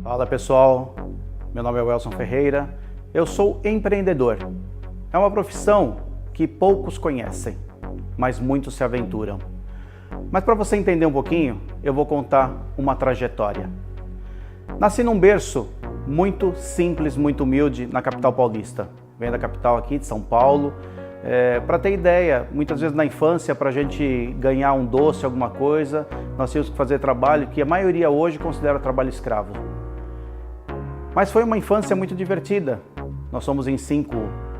Fala pessoal, meu nome é Welson Ferreira, eu sou empreendedor. É uma profissão que poucos conhecem, mas muitos se aventuram. Mas para você entender um pouquinho, eu vou contar uma trajetória. Nasci num berço muito simples, muito humilde na capital paulista. Venho da capital aqui de São Paulo. Para ter ideia, muitas vezes na infância, para a gente ganhar um doce, alguma coisa, nós tínhamos que fazer trabalho que a maioria hoje considera trabalho escravo. Mas foi uma infância muito divertida. Nós somos em 5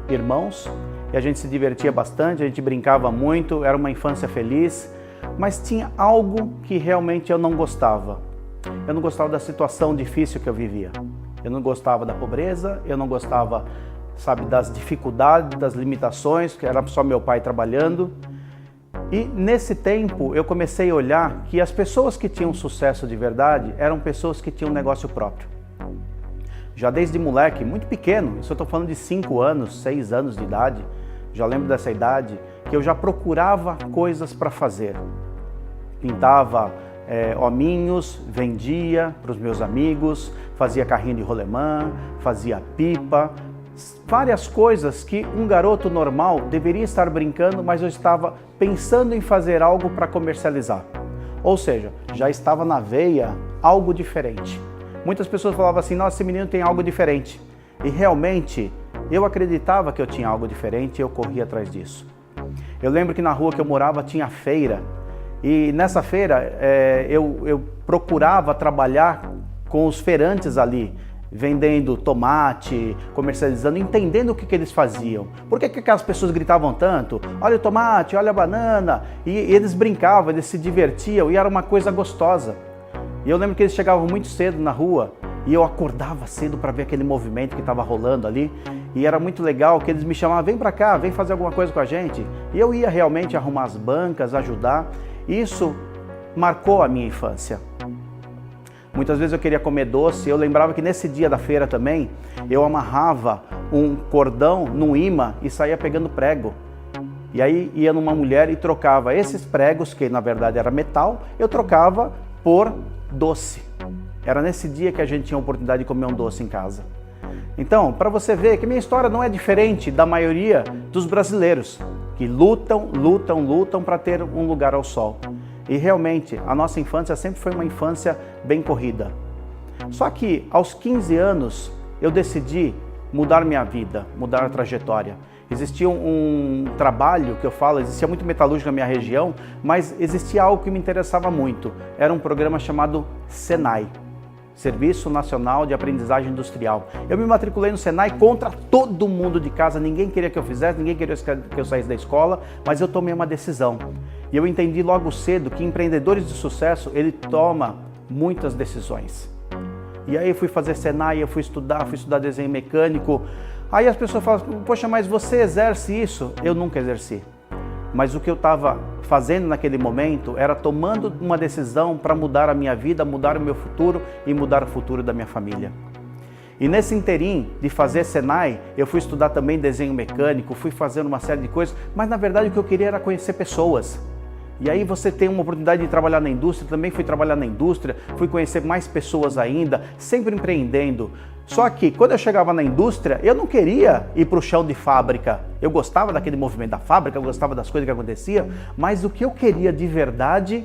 irmãos e a gente se divertia bastante, a gente brincava muito, era uma infância feliz, mas tinha algo que realmente eu não gostava. Eu não gostava da situação difícil que eu vivia. Eu não gostava da pobreza, eu não gostava, das dificuldades, das limitações, que era só meu pai trabalhando. E nesse tempo eu comecei a olhar que as pessoas que tinham sucesso de verdade eram pessoas que tinham um negócio próprio. Já desde moleque, muito pequeno, isso eu estou falando de 5 anos, 6 anos de idade, já lembro dessa idade, que eu já procurava coisas para fazer. Pintava hominhos, vendia para os meus amigos, fazia carrinho de rolemã, fazia pipa, várias coisas que um garoto normal deveria estar brincando, mas eu estava pensando em fazer algo para comercializar. Ou seja, já estava na veia algo diferente. Muitas pessoas falavam assim, nossa, esse menino tem algo diferente. E realmente, eu acreditava que eu tinha algo diferente e eu corria atrás disso. Eu lembro que na rua que eu morava tinha feira. E nessa feira eu procurava trabalhar com os feirantes ali, vendendo tomate, comercializando, entendendo o que eles faziam. Por que aquelas pessoas gritavam tanto? Olha o tomate, olha a banana. E eles brincavam, eles se divertiam e era uma coisa gostosa. E eu lembro que eles chegavam muito cedo na rua e eu acordava cedo para ver aquele movimento que estava rolando ali. E era muito legal que eles me chamavam, vem para cá, vem fazer alguma coisa com a gente. E eu ia realmente arrumar as bancas, ajudar. Isso marcou a minha infância. Muitas vezes eu queria comer doce, eu lembrava que nesse dia da feira também, eu amarrava um cordão num imã e saía pegando prego. E aí ia numa mulher e trocava esses pregos, que na verdade era metal, eu trocava por doce. Era nesse dia que a gente tinha a oportunidade de comer um doce em casa. Então, para você ver que minha história não é diferente da maioria dos brasileiros, que lutam para ter um lugar ao sol. E realmente, a nossa infância sempre foi uma infância bem corrida. Só que aos 15 anos, eu decidi mudar minha vida, mudar a trajetória. Existia um trabalho que eu falo, existia muito metalúrgico na minha região, mas existia algo que me interessava muito. Era um programa chamado Senai, Serviço Nacional de Aprendizagem Industrial. Eu me matriculei no Senai contra todo mundo de casa, ninguém queria que eu fizesse, ninguém queria que eu saísse da escola, mas eu tomei uma decisão. E eu entendi logo cedo que empreendedores de sucesso, ele toma muitas decisões. E aí eu fui fazer Senai, eu fui estudar desenho mecânico. Aí as pessoas falam, poxa, mas você exerce isso? Eu nunca exerci. Mas o que eu estava fazendo naquele momento era tomando uma decisão para mudar a minha vida, mudar o meu futuro e mudar o futuro da minha família. E nesse interim de fazer Senai, eu fui estudar também desenho mecânico, fui fazendo uma série de coisas, mas na verdade o que eu queria era conhecer pessoas. E aí você tem uma oportunidade de trabalhar na indústria, também fui trabalhar na indústria, fui conhecer mais pessoas ainda, sempre empreendendo. Só que quando eu chegava na indústria, eu não queria ir para o chão de fábrica. Eu gostava daquele movimento da fábrica, eu gostava das coisas que aconteciam, mas o que eu queria de verdade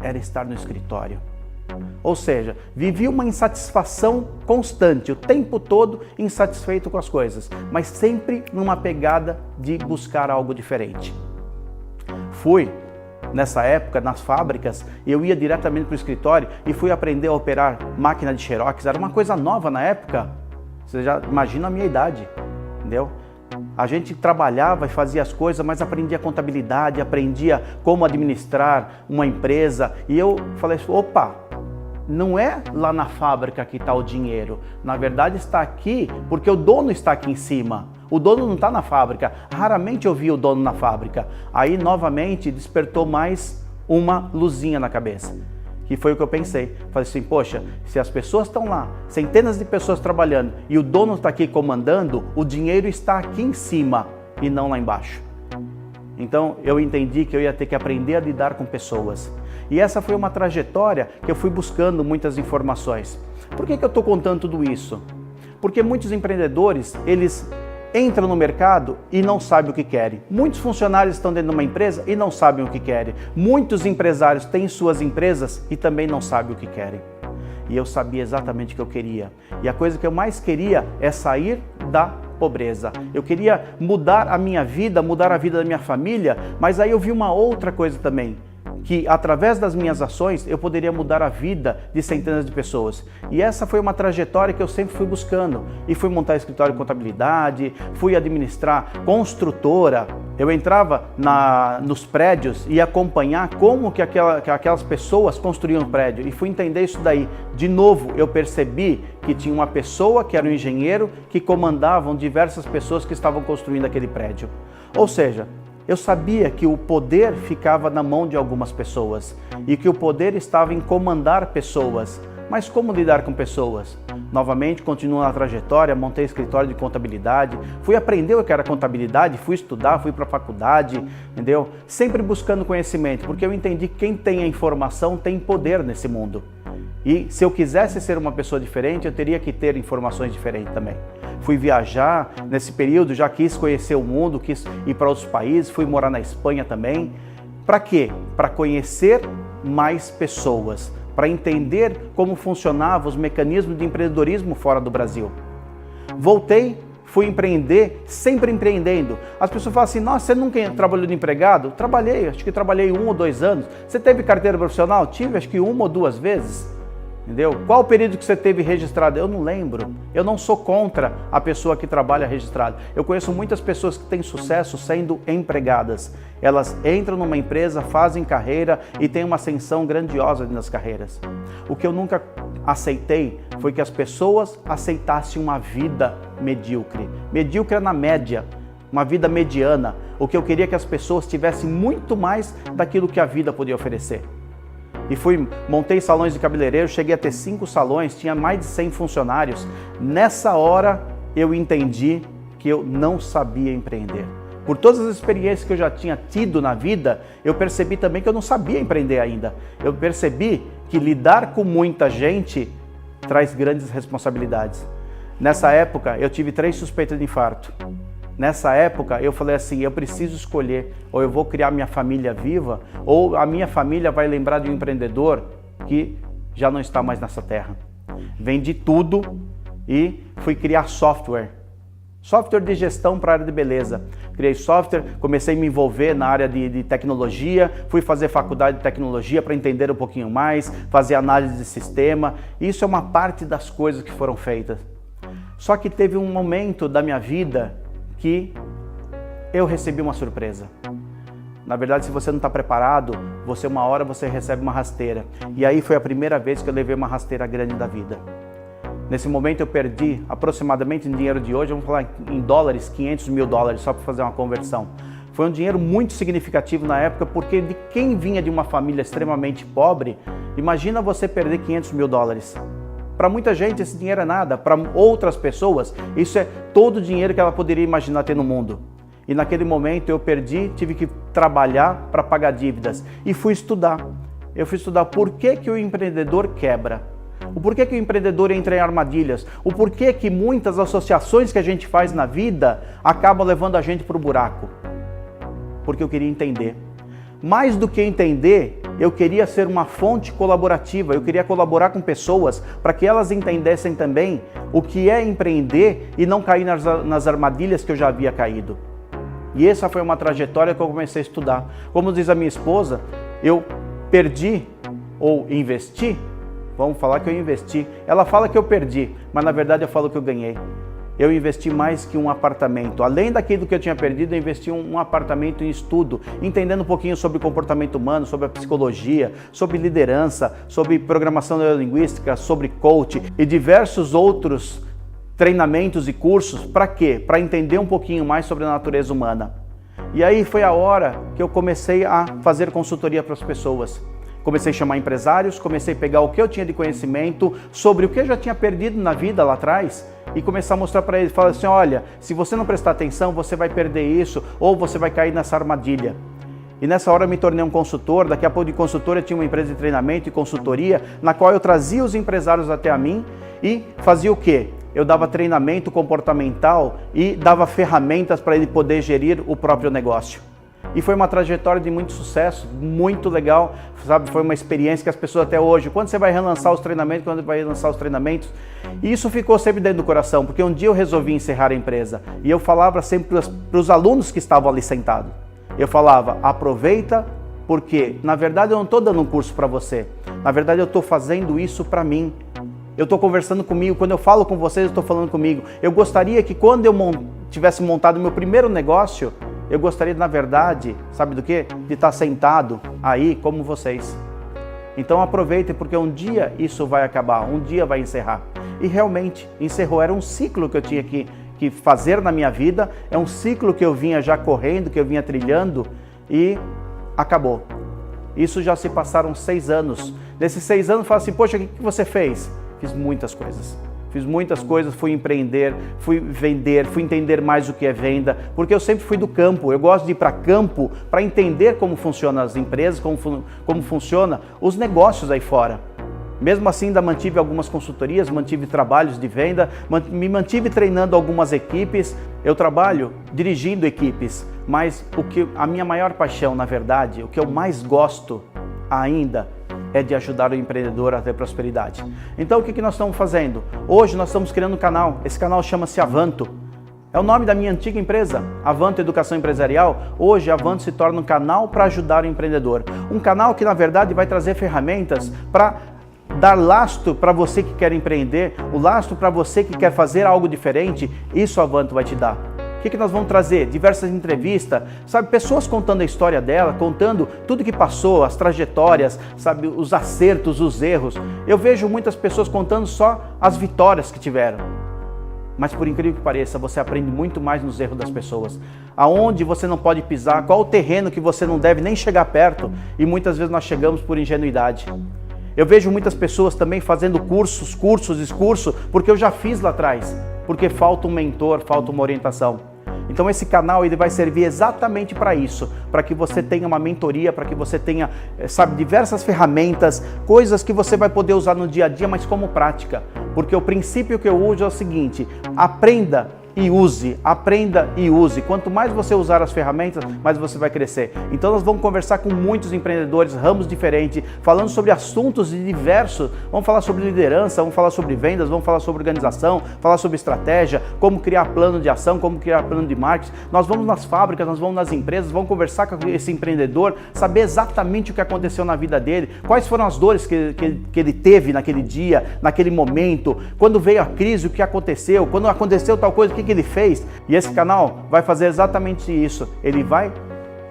era estar no escritório. Ou seja, vivia uma insatisfação constante, o tempo todo insatisfeito com as coisas, mas sempre numa pegada de buscar algo diferente. Fui nessa época, nas fábricas, eu ia diretamente para o escritório e fui aprender a operar máquina de xerox. Era uma coisa nova na época. Você já imagina a minha idade, entendeu? A gente trabalhava e fazia as coisas, mas aprendia contabilidade, aprendia como administrar uma empresa. E eu falei, opa, não é lá na fábrica que está o dinheiro. Na verdade está aqui porque o dono está aqui em cima. O dono não está na fábrica. Raramente eu vi o dono na fábrica. Aí novamente despertou mais uma luzinha na cabeça. Que foi o que eu pensei. Falei assim, poxa, se as pessoas estão lá, centenas de pessoas trabalhando e o dono está aqui comandando, o dinheiro está aqui em cima e não lá embaixo. Então eu entendi que eu ia ter que aprender a lidar com pessoas. E essa foi uma trajetória que eu fui buscando muitas informações. Por que eu estou contando tudo isso? Porque muitos empreendedores, eles entram no mercado e não sabem o que querem. Muitos funcionários estão dentro de uma empresa e não sabem o que querem. Muitos empresários têm suas empresas e também não sabem o que querem. E eu sabia exatamente o que eu queria. E a coisa que eu mais queria é sair da pobreza. Eu queria mudar a minha vida, mudar a vida da minha família, mas aí eu vi uma outra coisa também, que através das minhas ações eu poderia mudar a vida de centenas de pessoas. E essa foi uma trajetória que eu sempre fui buscando. E fui montar escritório de contabilidade, fui administrar construtora. Eu entrava nos prédios e acompanhar como que aquelas pessoas construíam o prédio. E fui entender isso daí. De novo, eu percebi que tinha uma pessoa que era um engenheiro que comandavam diversas pessoas que estavam construindo aquele prédio. Ou seja, eu sabia que o poder ficava na mão de algumas pessoas e que o poder estava em comandar pessoas. Mas como lidar com pessoas? Novamente, continuo na trajetória, montei escritório de contabilidade, fui aprender o que era contabilidade, fui estudar, fui para a faculdade, entendeu? Sempre buscando conhecimento, porque eu entendi que quem tem a informação tem poder nesse mundo. E se eu quisesse ser uma pessoa diferente, eu teria que ter informações diferentes também. Fui viajar nesse período, já quis conhecer o mundo, quis ir para outros países, fui morar na Espanha também. Para quê? Para conhecer mais pessoas, para entender como funcionavam os mecanismos de empreendedorismo fora do Brasil. Voltei, fui empreender, sempre empreendendo. As pessoas falam assim, nossa, você nunca trabalhou de empregado? Trabalhei, acho que trabalhei 1 ou 2 anos. Você teve carteira profissional? Tive, acho que 1 ou 2 vezes. Entendeu? Qual o período que você teve registrado? Eu não lembro. Eu não sou contra a pessoa que trabalha registrado. Eu conheço muitas pessoas que têm sucesso sendo empregadas. Elas entram numa empresa, fazem carreira e têm uma ascensão grandiosa nas carreiras. O que eu nunca aceitei foi que as pessoas aceitassem uma vida medíocre. Medíocre na média, uma vida mediana. O que eu queria é que as pessoas tivessem muito mais daquilo que a vida podia oferecer. E montei salões de cabeleireiro, cheguei a ter 5 salões, tinha mais de 100 funcionários. Nessa hora eu entendi que eu não sabia empreender. Por todas as experiências que eu já tinha tido na vida, eu percebi também que eu não sabia empreender ainda. Eu percebi que lidar com muita gente traz grandes responsabilidades. Nessa época eu tive 3 suspeitas de infarto. Nessa época eu falei assim, eu preciso escolher, ou eu vou criar minha família viva, ou a minha família vai lembrar de um empreendedor que já não está mais nessa terra. Vendi tudo e fui criar software. Software de gestão para a área de beleza. Criei software, comecei a me envolver na área de tecnologia, fui fazer faculdade de tecnologia para entender um pouquinho mais, fazer análise de sistema. Isso é uma parte das coisas que foram feitas. Só que teve um momento da minha vida que eu recebi uma surpresa. Na verdade, se você não está preparado, uma hora você recebe uma rasteira. E aí foi a primeira vez que eu levei uma rasteira grande da vida. Nesse momento eu perdi aproximadamente em dinheiro de hoje, vamos falar em dólares, 500 mil dólares, só para fazer uma conversão. Foi um dinheiro muito significativo na época, porque de quem vinha de uma família extremamente pobre, imagina você perder 500 mil dólares. Para muita gente esse dinheiro é nada, para outras pessoas isso é todo o dinheiro que ela poderia imaginar ter no mundo. E naquele momento eu perdi, tive que trabalhar para pagar dívidas e fui estudar. Eu fui estudar por que o empreendedor quebra, o porquê que o empreendedor entra em armadilhas, o porquê que muitas associações que a gente faz na vida acabam levando a gente para o buraco. Porque eu queria entender. Mais do que entender, eu queria ser uma fonte colaborativa, eu queria colaborar com pessoas para que elas entendessem também o que é empreender e não cair nas armadilhas que eu já havia caído. E essa foi uma trajetória que eu comecei a estudar. Como diz a minha esposa, eu perdi ou investi, vamos falar que eu investi. Ela fala que eu perdi, mas na verdade eu falo que eu ganhei. Eu investi mais que um apartamento. Além daquilo que eu tinha perdido, eu investi um apartamento em estudo, entendendo um pouquinho sobre comportamento humano, sobre a psicologia, sobre liderança, sobre programação neurolinguística, sobre coach e diversos outros treinamentos e cursos. Para quê? Para entender um pouquinho mais sobre a natureza humana. E aí foi a hora que eu comecei a fazer consultoria para as pessoas. Comecei a chamar empresários, comecei a pegar o que eu tinha de conhecimento sobre o que eu já tinha perdido na vida lá atrás e começar a mostrar para eles, falar assim, olha, se você não prestar atenção, você vai perder isso ou você vai cair nessa armadilha. E nessa hora eu me tornei um consultor, daqui a pouco de consultor eu tinha uma empresa de treinamento e consultoria, na qual eu trazia os empresários até a mim e fazia o quê? Eu dava treinamento comportamental e dava ferramentas para ele poder gerir o próprio negócio. E foi uma trajetória de muito sucesso, muito legal, sabe? Foi uma experiência que as pessoas até hoje, quando você vai relançar os treinamentos, quando vai relançar os treinamentos, e isso ficou sempre dentro do coração, porque um dia eu resolvi encerrar a empresa e eu falava sempre para os alunos que estavam ali sentados, eu falava, aproveita, porque na verdade eu não estou dando um curso para você, na verdade eu estou fazendo isso para mim. Eu estou conversando comigo, quando eu falo com vocês, eu estou falando comigo. Eu gostaria que quando eu tivesse montado meu primeiro negócio, eu gostaria, na verdade, sabe do quê? De estar sentado aí como vocês. Então aproveitem, porque um dia isso vai acabar, um dia vai encerrar. E realmente, encerrou. Era um ciclo que eu tinha que fazer na minha vida, é um ciclo que eu vinha já correndo, que eu vinha trilhando e acabou. Isso já se passaram 6 anos. Nesses 6 anos, eu falo assim, poxa, o que você fez? Fiz muitas coisas. Fiz muitas coisas, fui empreender, fui vender, fui entender mais o que é venda, porque eu sempre fui do campo. Eu gosto de ir para campo para entender como funcionam as empresas, como funcionam os negócios aí fora. Mesmo assim, ainda mantive algumas consultorias, mantive trabalhos de venda, me mantive treinando algumas equipes. Eu trabalho dirigindo equipes, mas a minha maior paixão, na verdade, o que eu mais gosto ainda é de ajudar o empreendedor a ter prosperidade. Então o que nós estamos fazendo? Hoje nós estamos criando um canal, esse canal chama-se Avanto. É o nome da minha antiga empresa, Avanto Educação Empresarial. Hoje Avanto se torna um canal para ajudar o empreendedor. Um canal que na verdade vai trazer ferramentas para dar lastro para você que quer empreender, o lastro para você que quer fazer algo diferente, isso a Avanto vai te dar. O que nós vamos trazer? Diversas entrevistas, sabe, pessoas contando a história dela, contando tudo que passou, as trajetórias, sabe, os acertos, os erros. Eu vejo muitas pessoas contando só as vitórias que tiveram. Mas por incrível que pareça, você aprende muito mais nos erros das pessoas. Aonde você não pode pisar, qual o terreno que você não deve nem chegar perto, e muitas vezes nós chegamos por ingenuidade. Eu vejo muitas pessoas também fazendo cursos, porque eu já fiz lá atrás, porque falta um mentor, falta uma orientação. Então esse canal ele vai servir exatamente para isso, para que você tenha uma mentoria, para que você tenha, sabe, diversas ferramentas, coisas que você vai poder usar no dia a dia, mas como prática. Porque o princípio que eu uso é o seguinte, aprenda e use, aprenda e use. Quanto mais você usar as ferramentas, mais você vai crescer. Então nós vamos conversar com muitos empreendedores, ramos diferentes, falando sobre assuntos diversos. Vamos falar sobre liderança, vamos falar sobre vendas, vamos falar sobre organização, falar sobre estratégia, como criar plano de ação, como criar plano de marketing. Nós vamos nas fábricas, nós vamos nas empresas, vamos conversar com esse empreendedor, saber exatamente o que aconteceu na vida dele, quais foram as dores que ele teve naquele dia, naquele momento, quando veio a crise, o que aconteceu, quando aconteceu tal coisa, o que ele fez. E esse canal vai fazer exatamente isso. Ele vai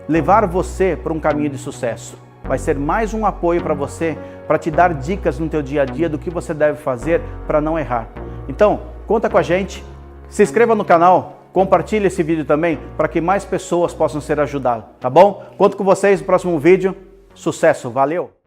levar você para um caminho de sucesso. Vai ser mais um apoio para você, para te dar dicas no teu dia a dia do que você deve fazer para não errar. Então, conta com a gente, se inscreva no canal, compartilhe esse vídeo também para que mais pessoas possam ser ajudadas, tá bom? Conto com vocês no próximo vídeo. Sucesso, valeu!